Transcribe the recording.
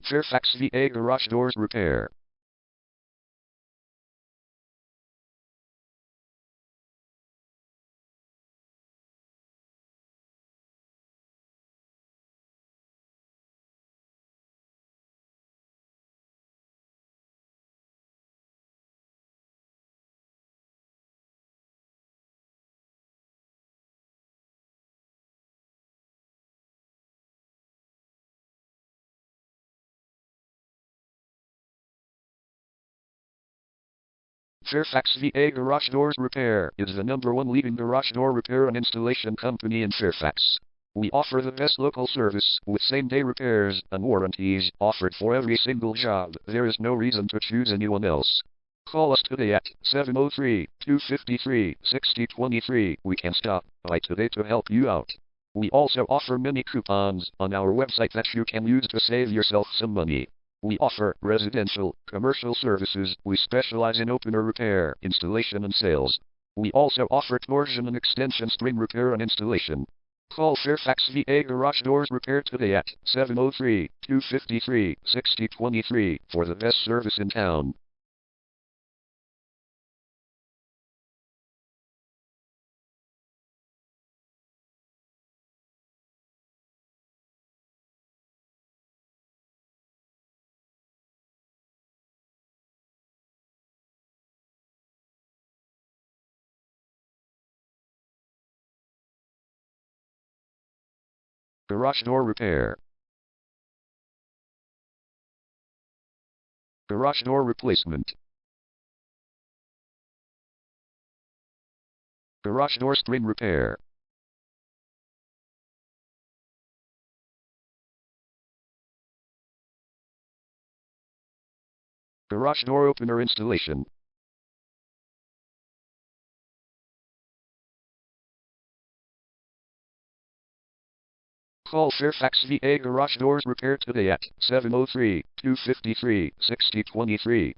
Fairfax VA Garage Doors Repair. Fairfax VA Garage Doors Repair is the #1 leading garage door repair and installation company in Fairfax. We offer the best local service with same-day repairs and warranties offered for every single job. There is no reason to choose anyone else. Call us today at 703-253-6023. We can stop by today to help you out. We also offer many coupons on our website that you can use to save yourself some money. We offer residential, commercial services. We specialize in opener repair, installation and sales. We also offer torsion and extension string repair and installation. Call Fairfax VA Garage Doors Repair today at 703-253-6023 for the best service in town. Garage door repair. Garage door replacement. Garage door string repair. Garage door opener installation. Call Fairfax VA Garage Doors Repair today at 703-253-6023.